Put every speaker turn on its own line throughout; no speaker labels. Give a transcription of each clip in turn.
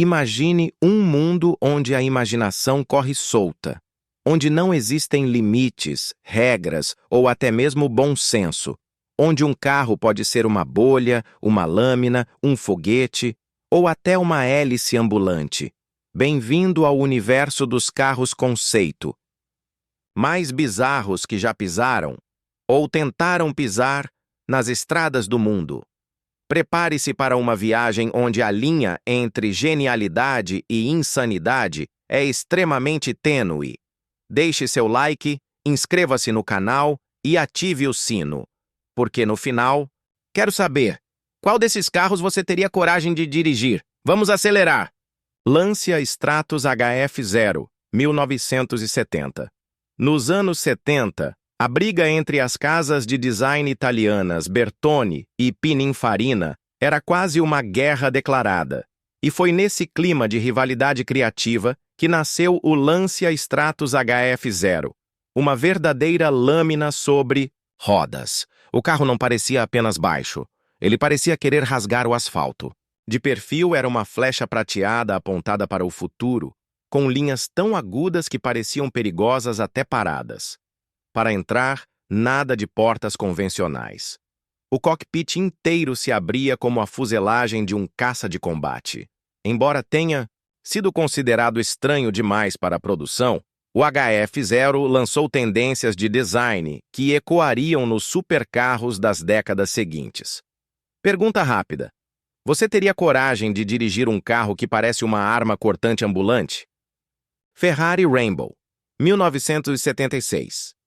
Imagine um mundo onde a imaginação corre solta, onde não existem limites, regras ou até mesmo bom senso, onde um carro pode ser uma bolha, uma lâmina, um foguete ou até uma hélice ambulante. Bem-vindo ao universo dos carros conceito. Mais bizarros que já pisaram ou tentaram pisar nas estradas do mundo. Prepare-se para uma viagem onde a linha entre genialidade e insanidade é extremamente tênue. Deixe seu like, inscreva-se no canal e ative o sino. Porque no final, quero saber, qual desses carros você teria coragem de dirigir? Vamos acelerar! Lancia Stratos HF0, 1970. Nos anos 70, a briga entre as casas de design italianas Bertone e Pininfarina era quase uma guerra declarada. E foi nesse clima de rivalidade criativa que nasceu o Lancia Stratos HF0, uma verdadeira lâmina sobre rodas. O carro não parecia apenas baixo, ele parecia querer rasgar o asfalto. De perfil era uma flecha prateada apontada para o futuro, com linhas tão agudas que pareciam perigosas até paradas. Para entrar, nada de portas convencionais. O cockpit inteiro se abria como a fuselagem de um caça de combate. Embora tenha sido considerado estranho demais para a produção, o HF0 lançou tendências de design que ecoariam nos supercarros das décadas seguintes. Pergunta rápida. Você teria coragem de dirigir um carro que parece uma arma cortante ambulante? Ferrari Rainbow, 1976.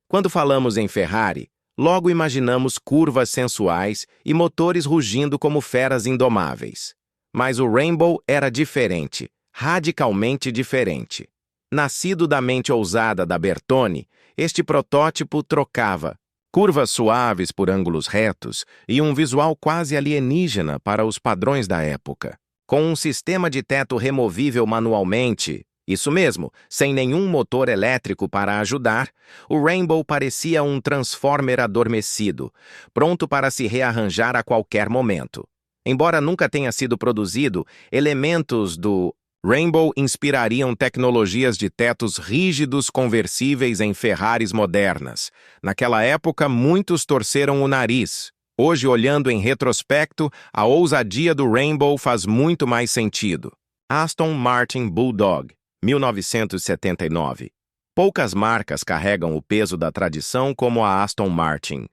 Quando falamos em Ferrari, logo imaginamos curvas sensuais e motores rugindo como feras indomáveis. Mas o Rainbow era diferente, radicalmente diferente. Nascido da mente ousada da Bertone, este protótipo trocava curvas suaves por ângulos retos e um visual quase alienígena para os padrões da época. Com um sistema de teto removível manualmente, isso mesmo, sem nenhum motor elétrico para ajudar, o Rainbow parecia um Transformer adormecido, pronto para se rearranjar a qualquer momento. Embora nunca tenha sido produzido, elementos do Rainbow inspirariam tecnologias de tetos rígidos conversíveis em Ferraris modernas. Naquela época, muitos torceram o nariz. Hoje, olhando em retrospecto, a ousadia do Rainbow faz muito mais sentido. Aston Martin Bulldog, 1979. Poucas marcas carregam o peso da tradição como a Aston Martin.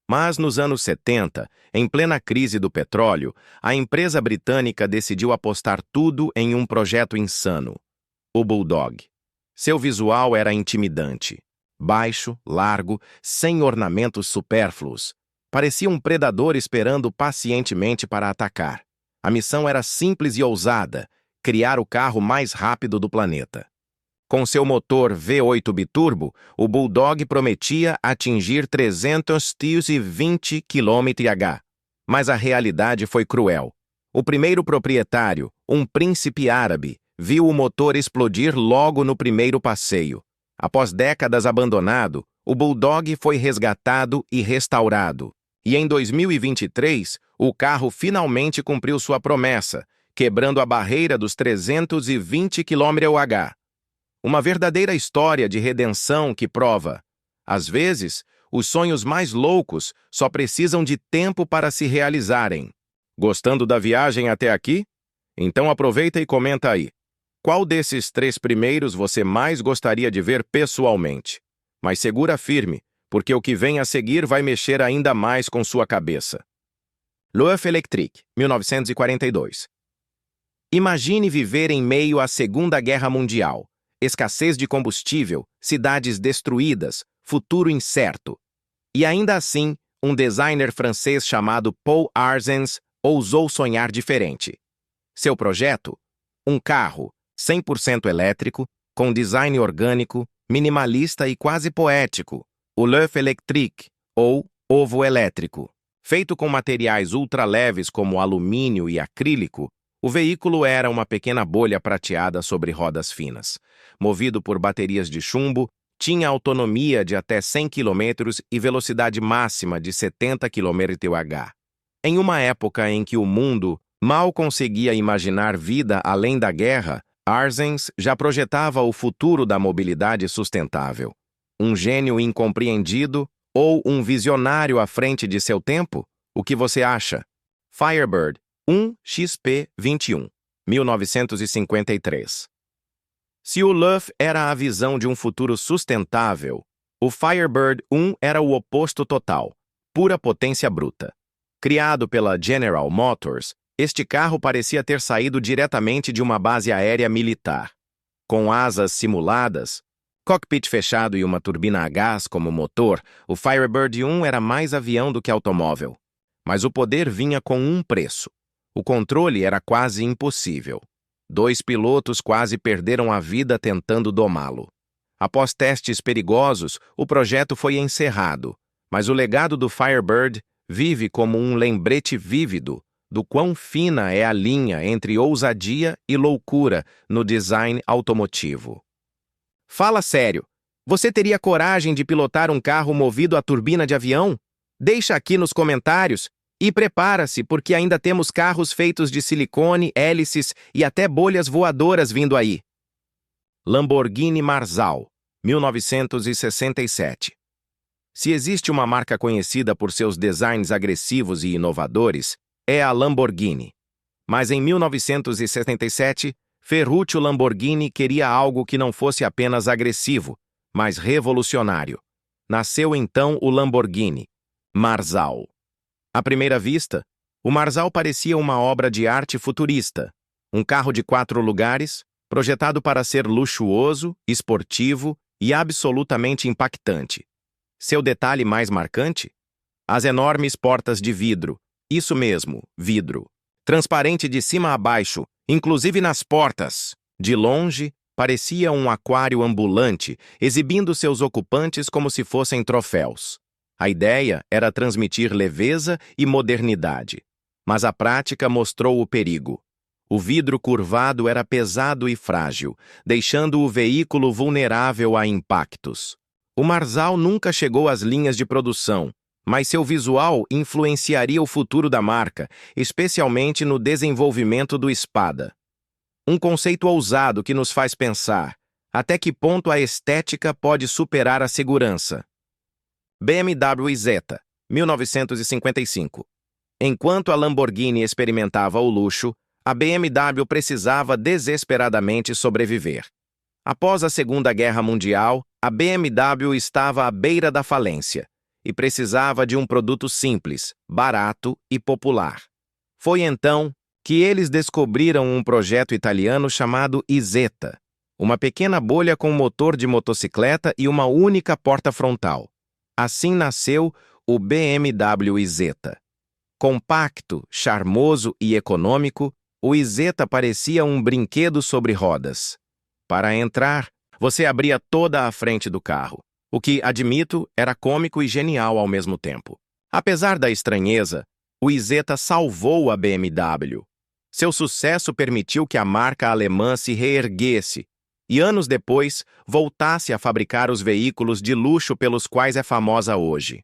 Mas nos anos 70, em plena crise do petróleo, a empresa britânica decidiu apostar tudo em um projeto insano: o Bulldog. Seu visual era intimidante. Baixo, largo, sem ornamentos supérfluos. Parecia um predador esperando pacientemente para atacar. A missão era simples e ousada: criar o carro mais rápido do planeta. Com seu motor V8 biturbo, o Bulldog prometia atingir 320 km/h. Mas a realidade foi cruel. O primeiro proprietário, um príncipe árabe, viu o motor explodir logo no primeiro passeio. Após décadas abandonado, o Bulldog foi resgatado e restaurado. E em 2023, o carro finalmente cumpriu sua promessa, quebrando a barreira dos 320 km/h. Uma verdadeira história de redenção que prova, às vezes, os sonhos mais loucos só precisam de tempo para se realizarem. Gostando da viagem até aqui? Então aproveita e comenta aí. Qual desses 3 primeiros você mais gostaria de ver pessoalmente? Mas segura firme, porque o que vem a seguir vai mexer ainda mais com sua cabeça. Loeuf Electric, 1942. Imagine viver em meio à Segunda Guerra Mundial. Escassez de combustível, cidades destruídas, futuro incerto. E ainda assim, um designer francês chamado Paul Arzens ousou sonhar diferente. Seu projeto? Um carro 100% elétrico, com design orgânico, minimalista e quase poético, o Loeuf Electric, ou ovo elétrico. Feito com materiais ultraleves como alumínio e acrílico, o veículo era uma pequena bolha prateada sobre rodas finas. Movido por baterias de chumbo, tinha autonomia de até 100 km e velocidade máxima de 70 km/h. Em uma época em que o mundo Mal conseguia imaginar vida além da guerra, Arzens já projetava o futuro da mobilidade sustentável. Um gênio incompreendido ou um visionário à frente de seu tempo? O que você acha? Firebird 1XP21, 1953. Se o Luff era a visão de um futuro sustentável, o Firebird 1 era o oposto total, pura potência bruta. Criado pela General Motors, este carro parecia ter saído diretamente de uma base aérea militar. Com asas simuladas, cockpit fechado e uma turbina a gás como motor, o Firebird 1 era mais avião do que automóvel. Mas o poder vinha com um preço. O controle era quase impossível. 2 pilotos quase perderam a vida tentando domá-lo. Após testes perigosos, o projeto foi encerrado, mas o legado do Firebird vive como um lembrete vívido do quão fina é a linha entre ousadia e loucura no design automotivo. Fala sério, você teria coragem de pilotar um carro movido a turbina de avião? Deixa aqui nos comentários e prepara-se porque ainda temos carros feitos de silicone, hélices e até bolhas voadoras vindo aí. Lamborghini Marzal, 1967. Se existe uma marca conhecida por seus designs agressivos e inovadores, é a Lamborghini. Mas em 1977, Ferruccio Lamborghini queria algo que não fosse apenas agressivo, mas revolucionário. Nasceu então o Lamborghini Marzal. À primeira vista, o Marzal parecia uma obra de arte futurista, um carro de 4 lugares, projetado para ser luxuoso, esportivo e absolutamente impactante. Seu detalhe mais marcante? As enormes portas de vidro, isso mesmo, vidro, transparente de cima a baixo, inclusive nas portas. De longe, parecia um aquário ambulante, exibindo seus ocupantes como se fossem troféus. A ideia era transmitir leveza e modernidade, mas a prática mostrou o perigo. O vidro curvado era pesado e frágil, deixando o veículo vulnerável a impactos. O Marzal nunca chegou às linhas de produção, mas seu visual influenciaria o futuro da marca, especialmente no desenvolvimento do Spada. Um conceito ousado que nos faz pensar até que ponto a estética pode superar a segurança. BMW Isetta, 1955. Enquanto a Lamborghini experimentava o luxo, a BMW precisava desesperadamente sobreviver. Após a Segunda Guerra Mundial, a BMW estava à beira da falência e precisava de um produto simples, barato e popular. Foi então que eles descobriram um projeto italiano chamado Isetta, uma pequena bolha com motor de motocicleta e uma única porta frontal. Assim nasceu o BMW Isetta. Compacto, charmoso e econômico, o Isetta parecia um brinquedo sobre rodas. Para entrar, você abria toda a frente do carro, o que, admito, era cômico e genial ao mesmo tempo. Apesar da estranheza, o Isetta salvou a BMW. Seu sucesso permitiu que a marca alemã se reerguesse e, anos depois, voltasse a fabricar os veículos de luxo pelos quais é famosa hoje.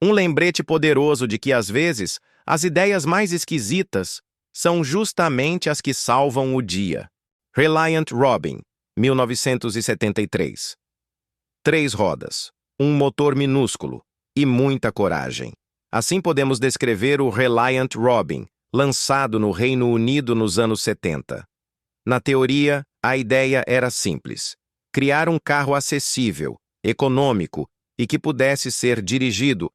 Um lembrete poderoso de que, às vezes, as ideias mais esquisitas são justamente as que salvam o dia. Reliant Robin, 1973. 3 rodas, um motor minúsculo e muita coragem. Assim podemos descrever o Reliant Robin, lançado no Reino Unido nos anos 70. Na teoria, a ideia era simples: criar um carro acessível, econômico e que pudesse ser dirigido,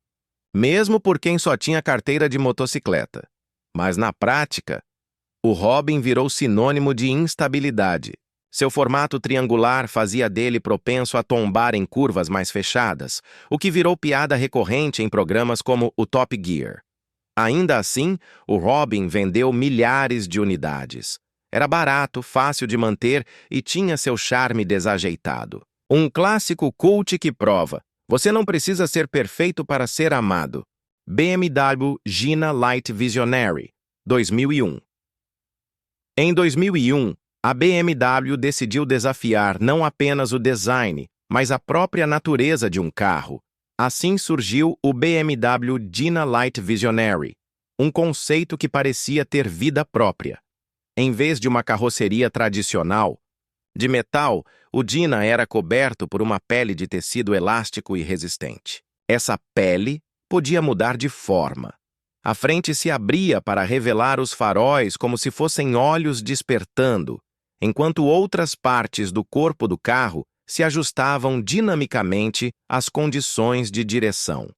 mesmo por quem só tinha carteira de motocicleta. Mas na prática, o Robin virou sinônimo de instabilidade. Seu formato triangular fazia dele propenso a tombar em curvas mais fechadas, o que virou piada recorrente em programas como o Top Gear. Ainda assim, o Robin vendeu milhares de unidades. Era barato, fácil de manter e tinha seu charme desajeitado. Um clássico cult que prova: você não precisa ser perfeito para ser amado. BMW Gina Light Visionary, 2001. Em 2001, a BMW decidiu desafiar não apenas o design, mas a própria natureza de um carro. Assim surgiu o BMW Gina Light Visionary, um conceito que parecia ter vida própria. Em vez de uma carroceria tradicional, de metal, o Dyna era coberto por uma pele de tecido elástico e resistente. Essa pele podia mudar de forma. A frente se abria para revelar os faróis como se fossem olhos despertando, enquanto outras partes do corpo do carro se ajustavam dinamicamente às condições de direção.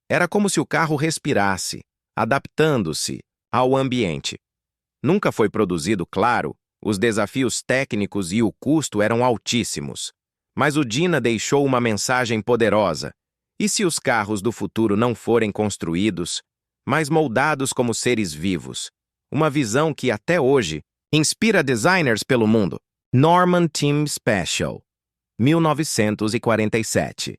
Era como se o carro respirasse, adaptando-se ao ambiente. Nunca foi produzido, claro, os desafios técnicos e o custo eram altíssimos. Mas o Dyna deixou uma mensagem poderosa. E se os carros do futuro não forem construídos, mas moldados como seres vivos? Uma visão que, até hoje, inspira designers pelo mundo. Norman Team Special, 1947.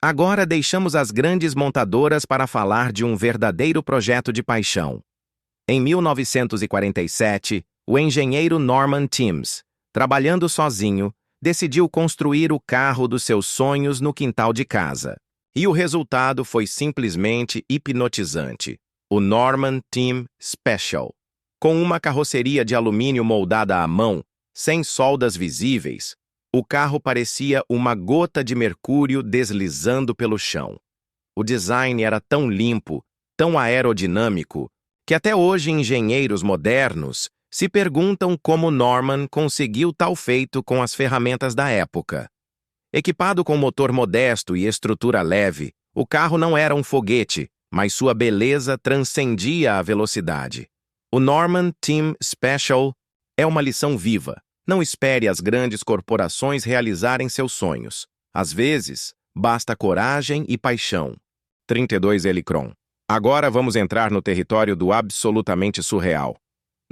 Agora deixamos as grandes montadoras para falar de um verdadeiro projeto de paixão. Em 1947, o engenheiro Norman Timms, trabalhando sozinho, decidiu construir o carro dos seus sonhos no quintal de casa. E o resultado foi simplesmente hipnotizante. O Norman Team Special. Com uma carroceria de alumínio moldada à mão, sem soldas visíveis, o carro parecia uma gota de mercúrio deslizando pelo chão. O design era tão limpo, tão aerodinâmico, que até hoje engenheiros modernos se perguntam como Norman conseguiu tal feito com as ferramentas da época. Equipado com motor modesto e estrutura leve, o carro não era um foguete, mas sua beleza transcendia a velocidade. O Norman Team Special é uma lição viva. Não espere as grandes corporações realizarem seus sonhos. Às vezes, basta coragem e paixão. 32 Electron. Agora vamos entrar no território do absolutamente surreal.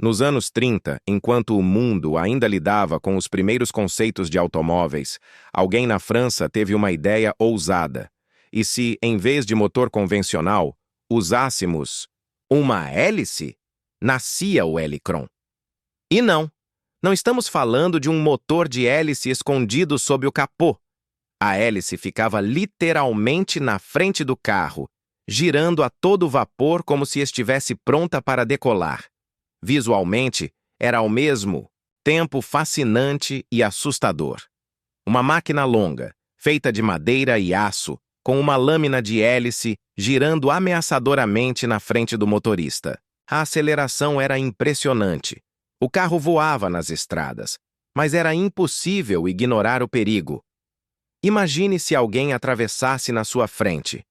Nos anos 30, enquanto o mundo ainda lidava com os primeiros conceitos de automóveis, alguém na França teve uma ideia ousada. E se, em vez de motor convencional, usássemos uma hélice? Nascia o Electron. E não estamos falando de um motor de hélice escondido sob o capô. A hélice ficava literalmente na frente do carro, girando a todo vapor como se estivesse pronta para decolar. Visualmente, era ao mesmo tempo fascinante e assustador. Uma máquina longa, feita de madeira e aço, com uma lâmina de hélice girando ameaçadoramente na frente do motorista. A aceleração era impressionante. O carro voava nas estradas, mas era impossível ignorar o perigo. Imagine se alguém atravessasse na sua frente.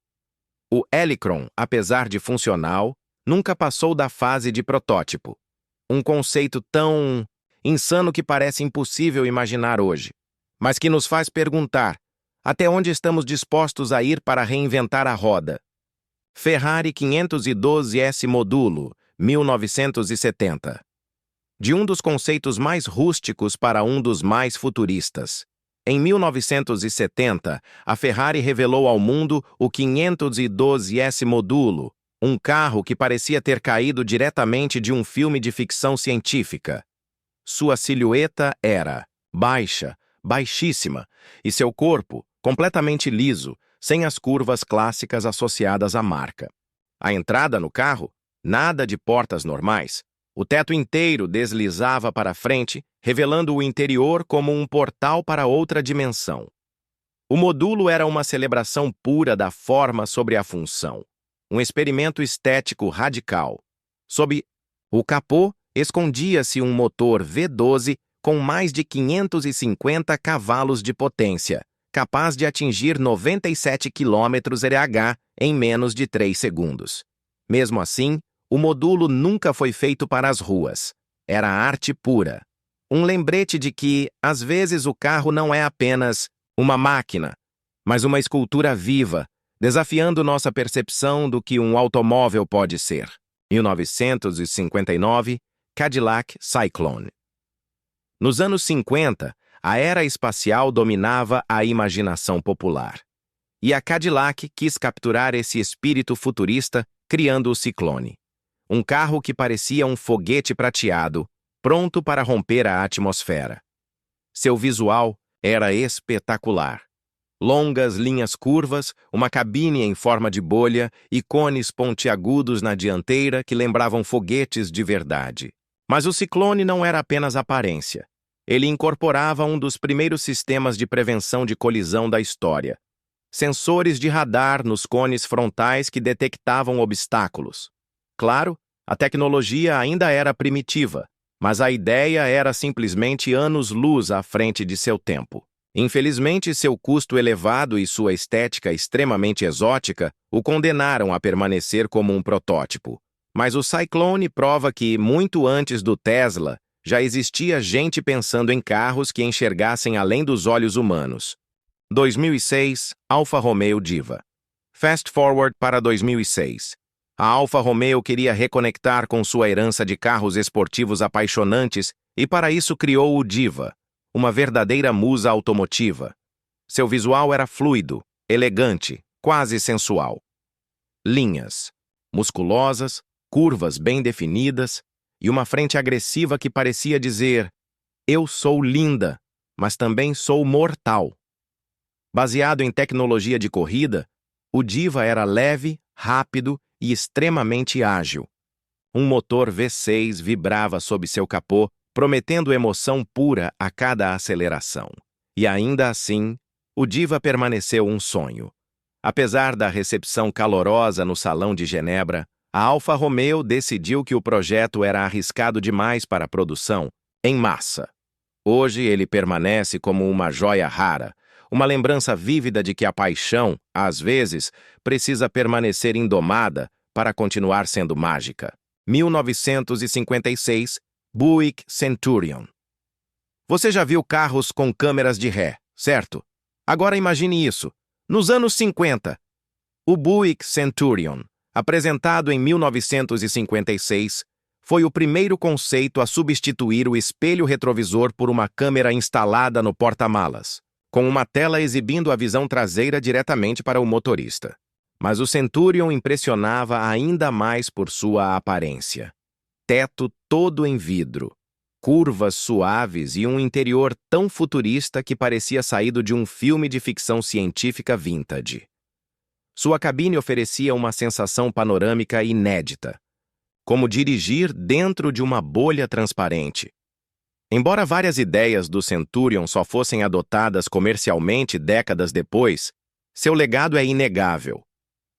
O Electron, apesar de funcional, nunca passou da fase de protótipo. Um conceito tão insano que parece impossível imaginar hoje, mas que nos faz perguntar até onde estamos dispostos a ir para reinventar a roda. Ferrari 512S Modulo, 1970. De um dos conceitos mais rústicos para um dos mais futuristas. Em 1970, a Ferrari revelou ao mundo o 512S Modulo, um carro que parecia ter caído diretamente de um filme de ficção científica. Sua silhueta era baixa, baixíssima, e seu corpo completamente liso, sem as curvas clássicas associadas à marca. A entrada no carro, nada de portas normais. O teto inteiro deslizava para frente, revelando o interior como um portal para outra dimensão. O modulo era uma celebração pura da forma sobre a função. Um experimento estético radical. Sob o capô, escondia-se um motor V12 com mais de 550 cavalos de potência, capaz de atingir 97 km/h em menos de 3 segundos. Mesmo assim, o modulo nunca foi feito para as ruas. Era arte pura. Um lembrete de que, às vezes, o carro não é apenas uma máquina, mas uma escultura viva, desafiando nossa percepção do que um automóvel pode ser. 1959, Cadillac Cyclone. Nos anos 50, a era espacial dominava a imaginação popular. E a Cadillac quis capturar esse espírito futurista criando o Cyclone. Um carro que parecia um foguete prateado, pronto para romper a atmosfera. Seu visual era espetacular. Longas linhas curvas, uma cabine em forma de bolha e cones pontiagudos na dianteira que lembravam foguetes de verdade. Mas o Ciclone não era apenas aparência. Ele incorporava um dos primeiros sistemas de prevenção de colisão da história. Sensores de radar nos cones frontais que detectavam obstáculos. Claro, a tecnologia ainda era primitiva, mas a ideia era simplesmente anos-luz à frente de seu tempo. Infelizmente, seu custo elevado e sua estética extremamente exótica o condenaram a permanecer como um protótipo. Mas o Cyclone prova que, muito antes do Tesla, já existia gente pensando em carros que enxergassem além dos olhos humanos. 2006, Alfa Romeo Diva. Fast forward para 2006. A Alfa Romeo queria reconectar com sua herança de carros esportivos apaixonantes e para isso criou o Diva, uma verdadeira musa automotiva. Seu visual era fluido, elegante, quase sensual. Linhas musculosas, curvas bem definidas e uma frente agressiva que parecia dizer: "Eu sou linda, mas também sou mortal." Baseado em tecnologia de corrida, o Diva era leve, rápido e extremamente ágil. Um motor V6 vibrava sob seu capô, prometendo emoção pura a cada aceleração. E ainda assim, o Diva permaneceu um sonho. Apesar da recepção calorosa no Salão de Genebra, a Alfa Romeo decidiu que o projeto era arriscado demais para a produção, em massa. Hoje ele permanece como uma joia rara, uma lembrança vívida de que a paixão, às vezes, precisa permanecer indomada para continuar sendo mágica. 1956, Buick Centurion. Você já viu carros com câmeras de ré, certo? Agora imagine isso. Nos anos 50, o Buick Centurion, apresentado em 1956, foi o primeiro conceito a substituir o espelho retrovisor por uma câmera instalada no porta-malas, com uma tela exibindo a visão traseira diretamente para o motorista. Mas o Centurion impressionava ainda mais por sua aparência. Teto todo em vidro, curvas suaves e um interior tão futurista que parecia saído de um filme de ficção científica vintage. Sua cabine oferecia uma sensação panorâmica inédita, como dirigir dentro de uma bolha transparente. Embora várias ideias do Centurion só fossem adotadas comercialmente décadas depois, seu legado é inegável.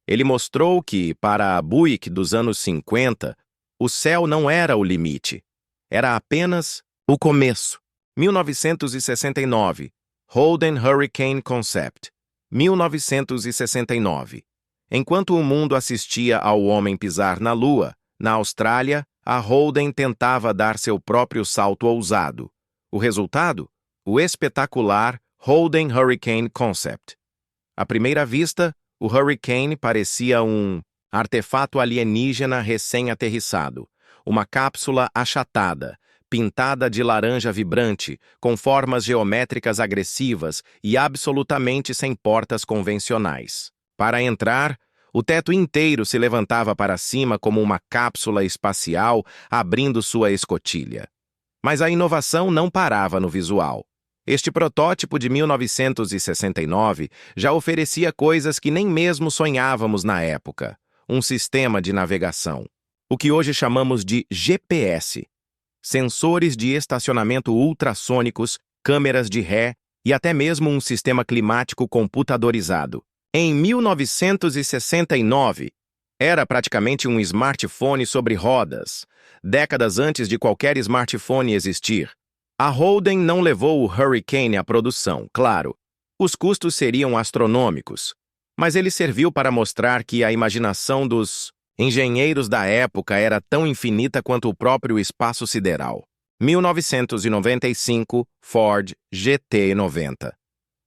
Ele mostrou que, para a Buick dos anos 50, o céu não era o limite. Era apenas o começo. 1969. Holden Hurricane Concept. 1969. Enquanto o mundo assistia ao homem pisar na Lua, na Austrália, a Holden tentava dar seu próprio salto ousado. O resultado? O espetacular Holden Hurricane Concept. À primeira vista, o Hurricane parecia um artefato alienígena recém-aterrissado, uma cápsula achatada, pintada de laranja vibrante, com formas geométricas agressivas e absolutamente sem portas convencionais. Para entrar, o teto inteiro se levantava para cima como uma cápsula espacial abrindo sua escotilha. Mas a inovação não parava no visual. Este protótipo de 1969 já oferecia coisas que nem mesmo sonhávamos na época. Um sistema de navegação, o que hoje chamamos de GPS, sensores de estacionamento ultrassônicos, câmeras de ré e até mesmo um sistema climático computadorizado. Em 1969, era praticamente um smartphone sobre rodas, décadas antes de qualquer smartphone existir. A Holden não levou o Hurricane à produção, claro. Os custos seriam astronômicos, mas ele serviu para mostrar que a imaginação dos engenheiros da época era tão infinita quanto o próprio espaço sideral. 1995, Ford GT90.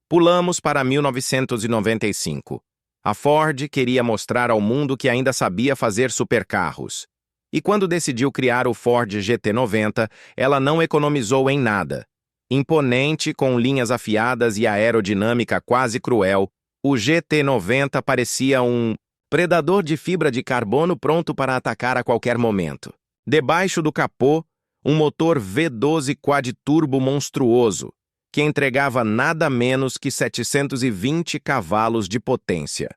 Pulamos para 1995. A Ford queria mostrar ao mundo que ainda sabia fazer supercarros. E quando decidiu criar o Ford GT90, ela não economizou em nada. Imponente, com linhas afiadas e aerodinâmica quase cruel, o GT90 parecia um predador de fibra de carbono pronto para atacar a qualquer momento. Debaixo do capô, um motor V12 quad-turbo monstruoso, que entregava nada menos que 720 cavalos de potência.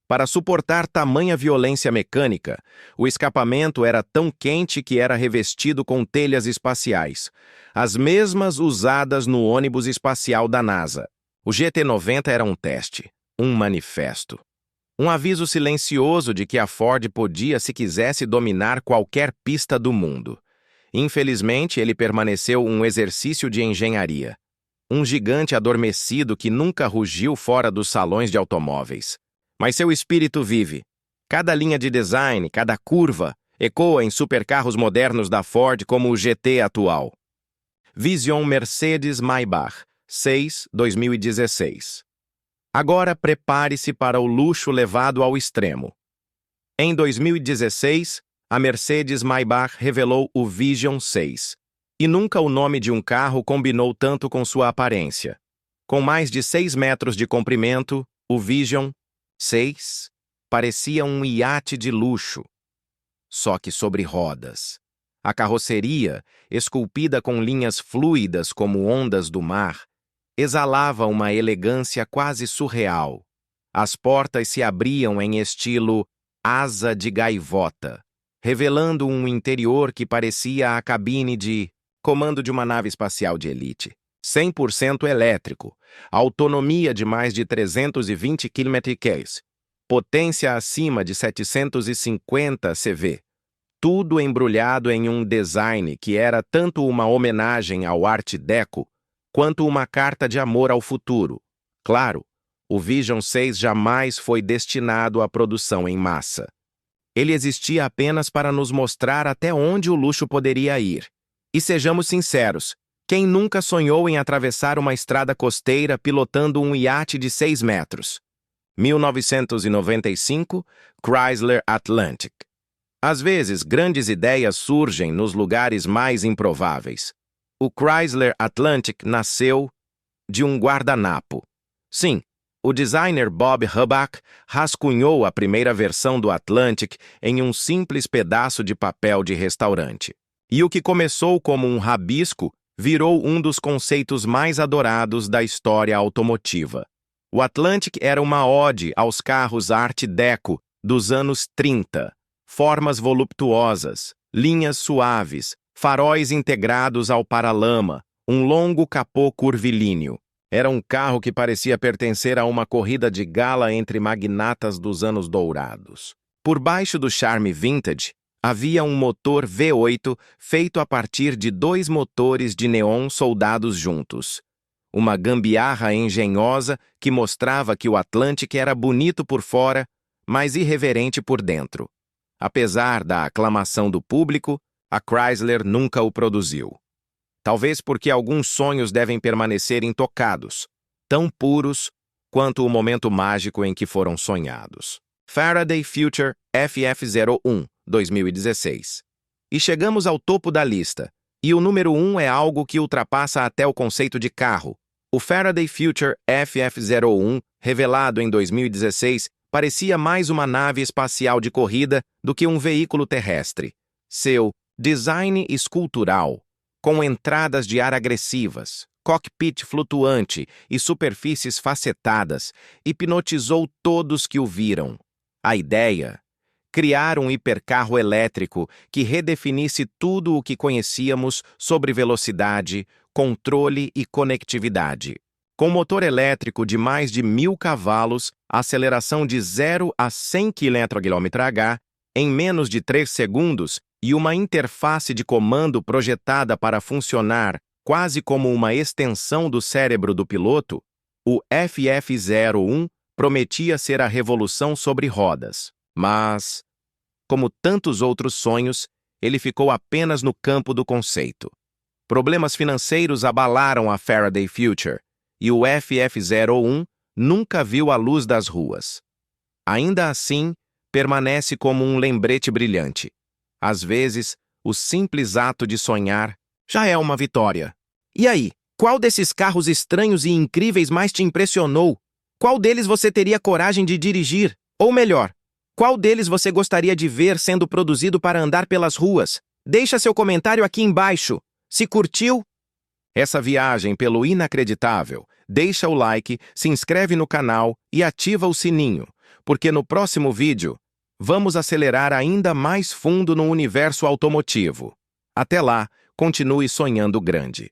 Para suportar tamanha violência mecânica, o escapamento era tão quente que era revestido com telhas espaciais, as mesmas usadas no ônibus espacial da NASA. O GT90 era um teste, um manifesto. Um aviso silencioso de que a Ford podia, se quisesse, dominar qualquer pista do mundo. Infelizmente, ele permaneceu um exercício de engenharia. Um gigante adormecido que nunca rugiu fora dos salões de automóveis. Mas seu espírito vive. Cada linha de design, cada curva, ecoa em supercarros modernos da Ford como o GT atual. Vision Mercedes-Maybach, 6, 2016. Agora prepare-se para o luxo levado ao extremo. Em 2016, a Mercedes-Maybach revelou o Vision 6. E nunca o nome de um carro combinou tanto com sua aparência. Com mais de 6 metros de comprimento, o Vision 6 parecia um iate de luxo, só que sobre rodas. A carroceria, esculpida com linhas fluidas como ondas do mar, exalava uma elegância quase surreal. As portas se abriam em estilo asa de gaivota, revelando um interior que parecia a cabine de comando de uma nave espacial de elite. 100% elétrico, autonomia de mais de 320 km/h, potência acima de 750 CV. Tudo embrulhado em um design que era tanto uma homenagem ao Art Deco, quanto uma carta de amor ao futuro. Claro, o Vision 6 jamais foi destinado à produção em massa. Ele existia apenas para nos mostrar até onde o luxo poderia ir. E sejamos sinceros, quem nunca sonhou em atravessar uma estrada costeira pilotando um iate de 6 metros? 1995, Chrysler Atlantic. Às vezes, grandes ideias surgem nos lugares mais improváveis. O Chrysler Atlantic nasceu de um guardanapo. Sim, o designer Bob Hubbard rascunhou a primeira versão do Atlantic em um simples pedaço de papel de restaurante. E o que começou como um rabisco virou um dos conceitos mais adorados da história automotiva. O Atlantic era uma ode aos carros Art Deco dos anos 30. Formas voluptuosas, linhas suaves, faróis integrados ao paralama, um longo capô curvilíneo. Era um carro que parecia pertencer a uma corrida de gala entre magnatas dos anos dourados. Por baixo do charme vintage, havia um motor V8 feito a partir de 2 motores de neon soldados juntos. Uma gambiarra engenhosa que mostrava que o Atlantic era bonito por fora, mas irreverente por dentro. Apesar da aclamação do público, a Chrysler nunca o produziu. Talvez porque alguns sonhos devem permanecer intocados, tão puros quanto o momento mágico em que foram sonhados. Faraday Future FF01, 2016. E chegamos ao topo da lista, e o número 1 é algo que ultrapassa até o conceito de carro. O Faraday Future FF01, revelado em 2016, parecia mais uma nave espacial de corrida do que um veículo terrestre. Seu design escultural, com entradas de ar agressivas, cockpit flutuante e superfícies facetadas, hipnotizou todos que o viram. A ideia? Criar um hipercarro elétrico que redefinisse tudo o que conhecíamos sobre velocidade, controle e conectividade. Com motor elétrico de mais de 1.000 cavalos, aceleração de 0 a 100 km/h em menos de 3 segundos e uma interface de comando projetada para funcionar quase como uma extensão do cérebro do piloto, o FF01 prometia ser a revolução sobre rodas. Mas, como tantos outros sonhos, ele ficou apenas no campo do conceito. Problemas financeiros abalaram a Faraday Future, e o FF01 nunca viu a luz das ruas. Ainda assim, permanece como um lembrete brilhante. Às vezes, o simples ato de sonhar já é uma vitória. E aí, qual desses carros estranhos e incríveis mais te impressionou? Qual deles você teria coragem de dirigir? Ou melhor, qual deles você gostaria de ver sendo produzido para andar pelas ruas? Deixa seu comentário aqui embaixo. Se curtiu, Essa viagem pelo inacreditável, deixa o like, se inscreve no canal e ativa o sininho, porque no próximo vídeo vamos acelerar ainda mais fundo no universo automotivo. Até lá, continue sonhando grande.